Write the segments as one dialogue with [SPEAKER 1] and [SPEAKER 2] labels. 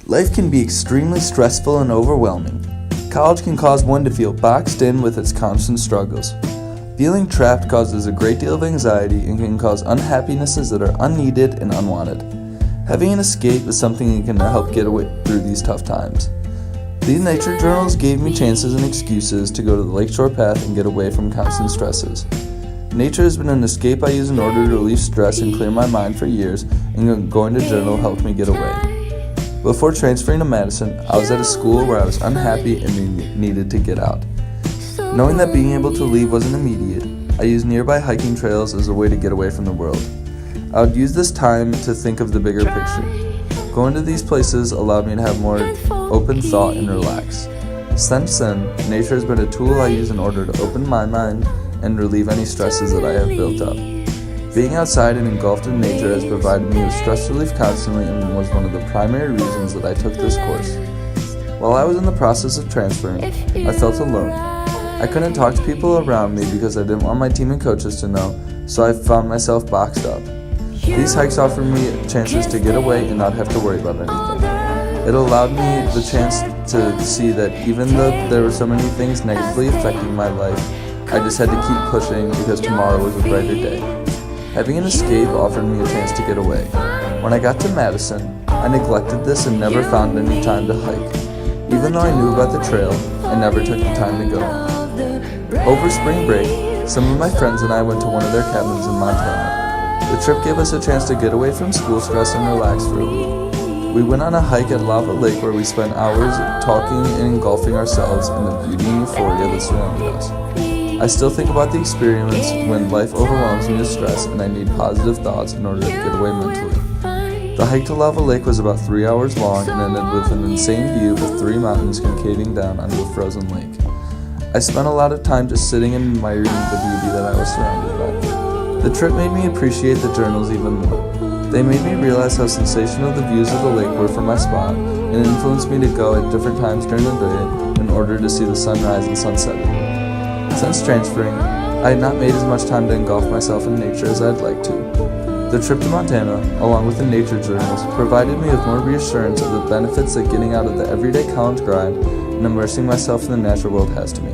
[SPEAKER 1] Life can be extremely stressful and overwhelming. College can cause one to feel boxed in with its constant struggles. Feeling trapped causes a great deal of anxiety and can cause unhappinesses that are unneeded and unwanted. Having an escape is something that can help get away through these tough times. These nature journals gave me chances and excuses to go to the lakeshore path and get away from constant stresses. Nature has been an escape I use in order to relieve stress and clear my mind for years, and going to journal helped me get away. Before transferring to Madison, I was at a school where I was unhappy and needed to get out. Knowing that being able to leave wasn't immediate, I used nearby hiking trails as a way to get away from the world. I would use this time to think of the bigger picture. Going to these places allowed me to have more open thought and relax. Since then, nature has been a tool I use in order to open my mind and relieve any stresses that I have built up. Being outside and engulfed in nature has provided me with stress relief constantly and was one of the primary reasons that I took this course. While I was in the process of transferring, I felt alone. I couldn't talk to people around me because I didn't want my team and coaches to know, so I found myself boxed up. These hikes offered me chances to get away and not have to worry about anything. It allowed me the chance to see that even though there were so many things negatively affecting my life, I just had to keep pushing because tomorrow was a brighter day. Having an escape offered me a chance to get away. When I got to Madison, I neglected this and never found any time to hike. Even though I knew about the trail, I never took the time to go. Over spring break, some of my friends and I went to one of their cabins in Montana. The trip gave us a chance to get away from school stress and relax for a week. We went on a hike at Lava Lake where we spent hours talking and engulfing ourselves in the beauty and euphoria that surrounded us. I still think about the experience when life overwhelms me with stress and I need positive thoughts in order to get away mentally. The hike to Lava Lake was about 3 hours long and ended with an insane view of 3 mountains cascading down onto a frozen lake. I spent a lot of time just sitting and admiring the beauty that I was surrounded by. The trip made me appreciate the journals even more. They made me realize how sensational the views of the lake were from my spot and influenced me to go at different times during the day in order to see the sunrise and sunset. Since transferring, I had not made as much time to engulf myself in nature as I'd like to. The trip to Montana, along with the nature journals, provided me with more reassurance of the benefits that getting out of the everyday college grind and immersing myself in the natural world has to me.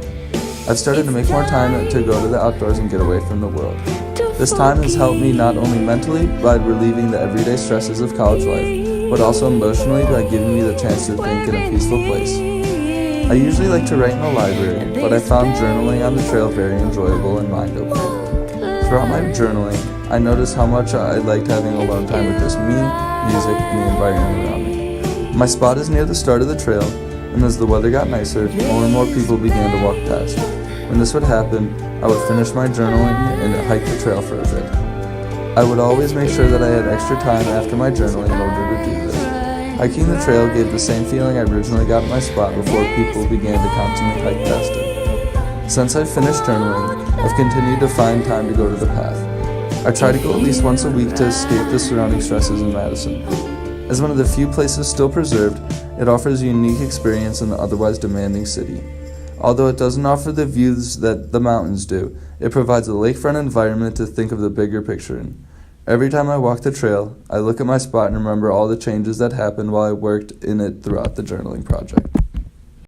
[SPEAKER 1] I've started to make more time to go to the outdoors and get away from the world. This time has helped me not only mentally by relieving the everyday stresses of college life, but also emotionally by giving me the chance to think in a peaceful place. I usually like to write in the library, but I found journaling on the trail very enjoyable and mind-opening. Throughout my journaling, I noticed how much I liked having alone time with just me, music, and the environment around me. My spot is near the start of the trail, and as the weather got nicer, more and more people began to walk past. When this would happen, I would finish my journaling and hike the trail for a bit. I would always make sure that I had extra time after my journaling in order to do this. Hiking the trail gave the same feeling I originally got at my spot before people began to constantly hike past it. Since I've finished journaling, I've continued to find time to go to the path. I try to go at least once a week to escape the surrounding stresses in Madison. As one of the few places still preserved, it offers a unique experience in the otherwise demanding city. Although it doesn't offer the views that the mountains do, it provides a lakefront environment to think of the bigger picture in. Every time I walk the trail, I look at my spot and remember all the changes that happened while I worked in it throughout the journaling project.